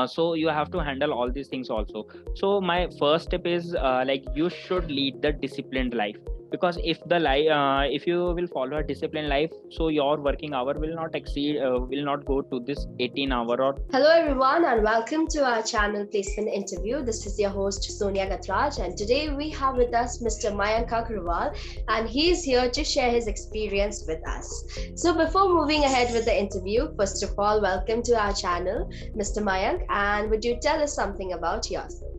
So you have to handle all these things also. So my first step is like you should lead the disciplined life, because if you will follow a disciplined life, so your working hour will not exceed will not go to this 18 hour or. Hello everyone and welcome to our channel Placement Interview. This is your host Sonia Gatraj, and today we have with us Mr. Mayank Aggarwal, and he is here to share his experience with us. So before moving ahead with the interview, first of all, welcome to our channel, Mr. Mayank, and would you tell us something about yourself?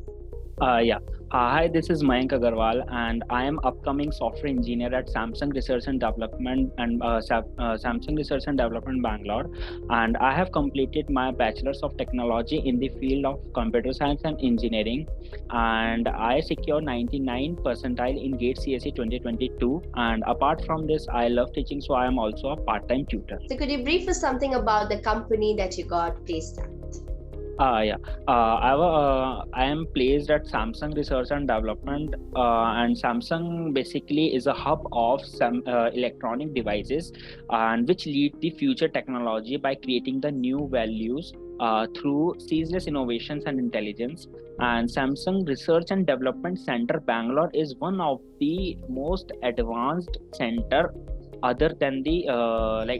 Yeah. Hi, this is Mayank Aggarwal, and I am upcoming software engineer at Samsung Research and Development and Samsung Research and Development Bangalore. And I have completed my Bachelor's of Technology in the field of Computer Science and Engineering, and I secured 99 percentile in GATE CSE 2022. And apart from this, I love teaching, so I am also a part-time tutor. So could you brief us something about the company that you got placed at? Yeah. I am placed at Samsung Research and Development, and Samsung basically is a hub of some electronic devices, and which lead the future technology by creating the new values through ceaseless innovations and intelligence. And Samsung Research and Development Center Bangalore is one of the most advanced center other than the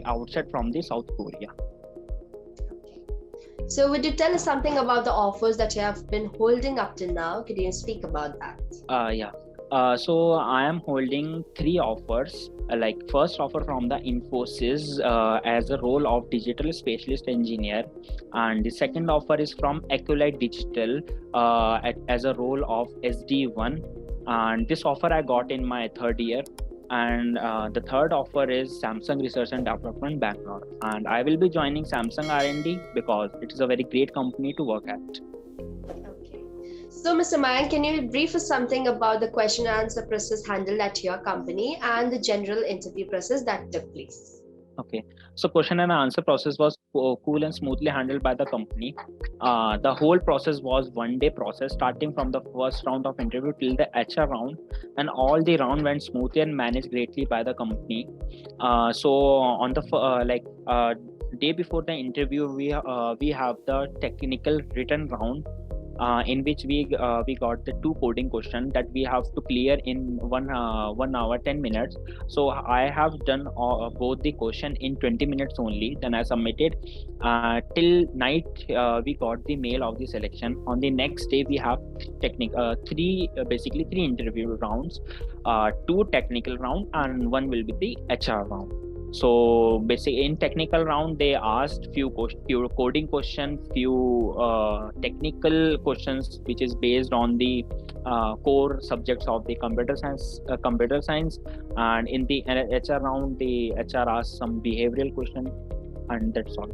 outside from the South Korea. So would you tell us something about the offers that you have been holding up to now? Could you speak about that? Yeah. So I am holding 3 offers. Like first offer from the Infosys as a role of digital specialist engineer, and the second offer is from Ecolite Digital as a role of SD1. And this offer I got in my 3rd year. And the third offer is Samsung Research and Development Bangalore, and I will be joining Samsung R&D because it is a very great company to work at. Okay. So Mr. Mayank, can you brief us something about the question and answer process handled at your company and the general interview process that took place? Okay, so question and answer process was cool and smoothly handled by the company. The whole process was 1-day process, starting from the first round of interview till the HR round, and all the round went smoothly and managed greatly by the company. So on the day before the interview, we have the technical written round. In which we got the 2 coding questions that we have to clear in 1 hour 10 minutes. So I have done both the question in 20 minutes only. Then I submitted. Till night we got the mail of the selection. On the next day we have three interview rounds, 2 technical round and 1 will be the HR round. So basically in technical round they asked few coding questions, few technical questions which is based on the core subjects of the computer science. And in the HR round the HR asked some behavioral question, and that's all.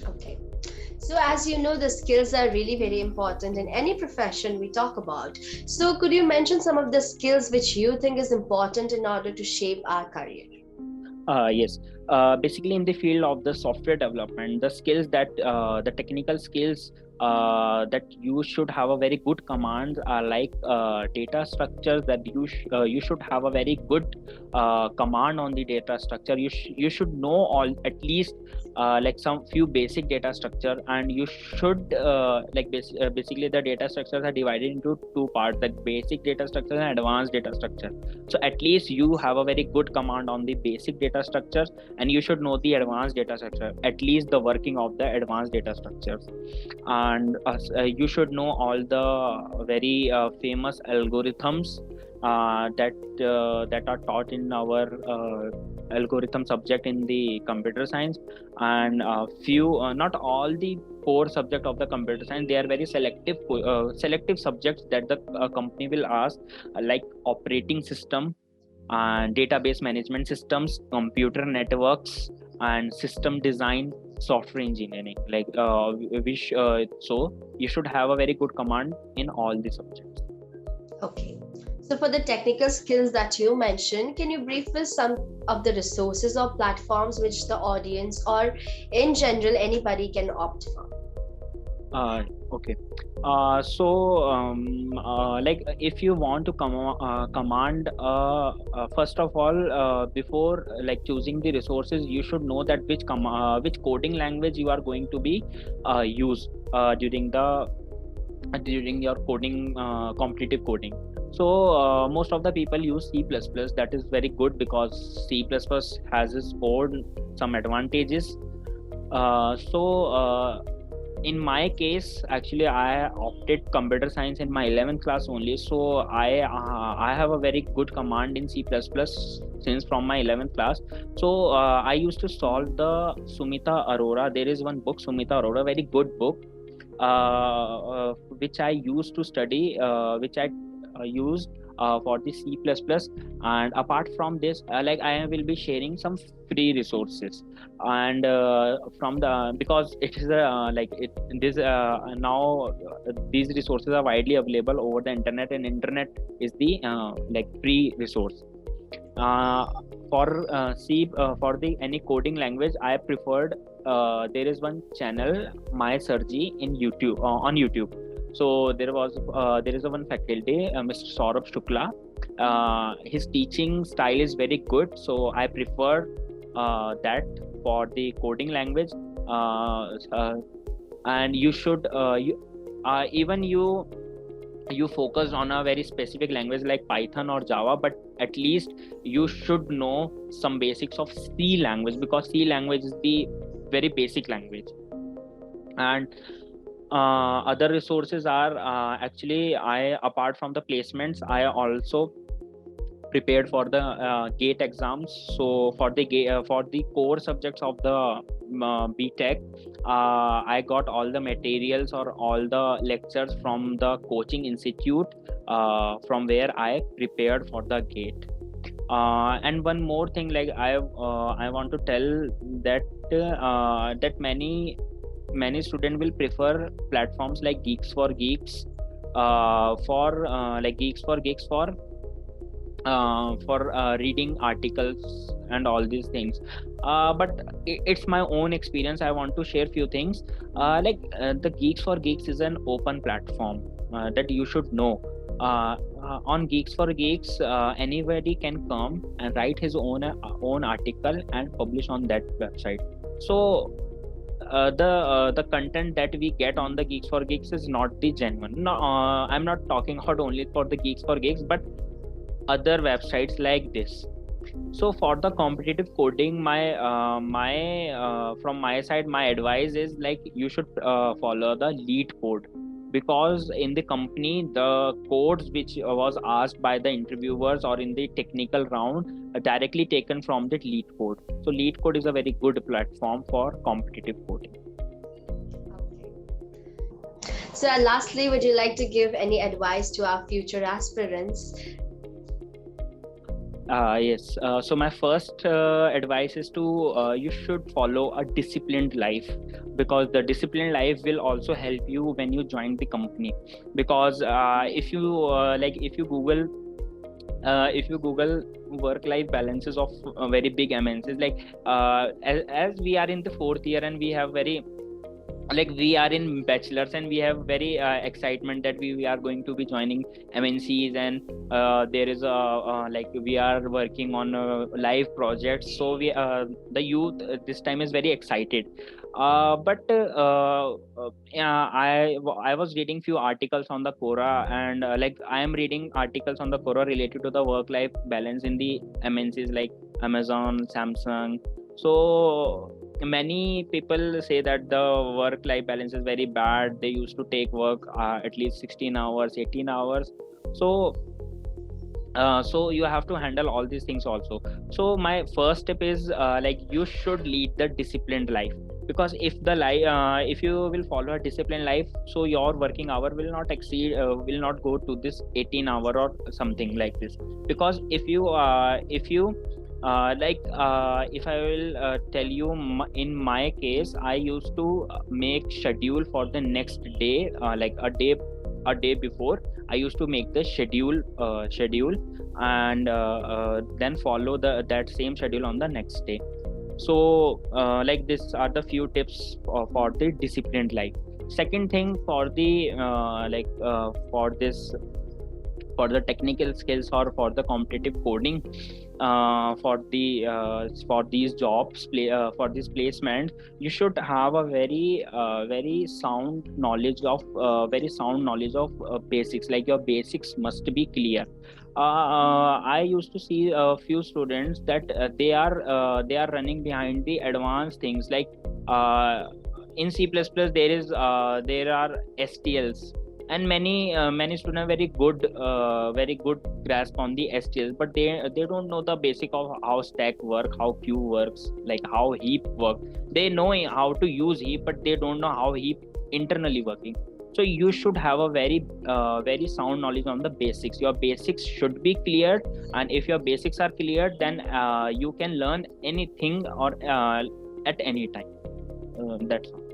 Okay. So as you know, the skills are really very important in any profession we talk about. So could you mention some of the skills which you think is important in order to shape our career? Yes. Basically in the field of the software development, the skills that the technical skills that you should have a very good command are like data structures, that you should have a very good command on the data structure. You should know all at least like some few basic data structure, and you should basically the data structures are divided into 2 parts, like basic data structure and advanced data structure. So at least you have a very good command on the basic data structures, and you should know the advanced data structure, at least the working of the advanced data structures. And you should know all the very famous algorithms that are taught in our algorithm subject in the computer science. And not all the core subject of the computer science, they are very selective subjects that the company will ask, like operating system and database management systems, computer networks, and system design, software engineering. So you should have a very good command in all the subjects. Okay. So for the technical skills that you mentioned, can you brief us some of the resources or platforms which the audience or in general anybody can opt for? Okay. Like if you want to command, first of all, before like choosing the resources, you should know that which coding language you are going to be use during your coding, competitive coding. So most of the people use C++. That is very good because C++ has its own some advantages. In my case, actually, I opted computer science in my 11th class only. So I have a very good command in C++ since from my 11th class. So I used to solve the Sumita Arora. There is one book, Sumita Arora, very good book, which I used to study, which I used for the C++. And apart from this, like I will be sharing some free resources, and from the because it is like it this now these resources are widely available over the internet, and internet is the like free resource. uh, for the any coding language I preferred, there is one channel, My Surgery, in YouTube, on YouTube. So there is a one faculty, Mr. Saurabh Shukla. His teaching style is very good, so I prefer that for the coding language. And you should even you focus on a very specific language like Python or Java, but at least you should know some basics of C language, because C language is the very basic language. And other resources are, actually, I apart from the placements, I also prepared for the GATE exams. So for the core subjects of the BTech, I got all the materials or all the lectures from the coaching institute, from where I prepared for the GATE. And one more thing, like I want to tell that that many students will prefer platforms like Geeks for Geeks, for like Geeks for Geeks for reading articles and all these things. But it's my own experience. I want to share few things. The Geeks for Geeks is an open platform that you should know. On Geeks for Geeks, anybody can come and write his own article and publish on that website. So the content that we get on the Geeks for Geeks is not the genuine. No, I'm not talking about only for the Geeks for Geeks, but other websites like this. So for the competitive coding, from my side, my advice is like you should follow the lead code, because in the company the codes which was asked by the interviewers or in the technical round are directly taken from the lead code. So lead code is a very good platform for competitive coding. So, lastly, would you like to give any advice to our future aspirants? Yes. So my first advice is to you should follow a disciplined life, because the disciplined life will also help you when you join the company. Because if you if you Google work-life balances of very big MNCs, like as we are in the fourth year and we have very, like we are in bachelors and we have very excitement that we are going to be joining MNCs, and there is a like we are working on live projects. So the youth this time is very excited. Yeah, I was reading few articles on the Quora, and like I am reading articles on the Quora related to the work life balance in the MNCs like Amazon, Samsung. So many people say that the work life balance is very bad. They used to take work at least 16 hours, 18 hours. So so you have to handle all these things also. So my first step is like you should lead the disciplined life, because if you will follow a disciplined life, so your working hour will not exceed, will not go to this 18 hour or something like this. Because if you if I will tell you, in my case, I used to make schedule for the next day, like a day before. I used to make the schedule, and then follow that same schedule on the next day. So like these are the few tips for the disciplined life. Second thing, for the for the technical skills or for the competitive coding, for these jobs, for this placement, you should have a very sound knowledge of basics. Like your basics must be clear. I used to see a few students that they are running behind the advanced things, like in C++ there are STLs, and many students are very good grasp on the STLs, but they don't know the basic of how stack work, how queue works, like how heap work. They know how to use heap, but they don't know how heap internally working. So you should have a very sound knowledge on the basics. Your basics should be cleared, and if your basics are cleared, then you can learn anything or at any time. That's all.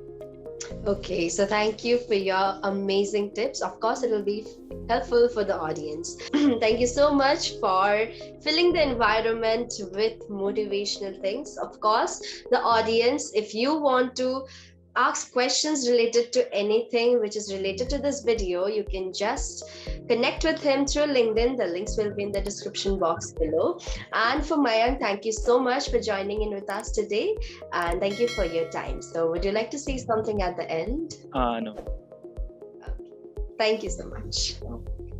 Okay, so thank you for your amazing tips. Of course, it will be helpful for the audience. Thank you so much for filling the environment with motivational things. Of course, the audience, if you want to ask questions related to anything which is related to this video, you can just connect with him through LinkedIn. The links will be in the description box below. And for Mayank, thank you so much for joining in with us today, and thank you for your time. So would you like to say something at the end? No. Thank you so much.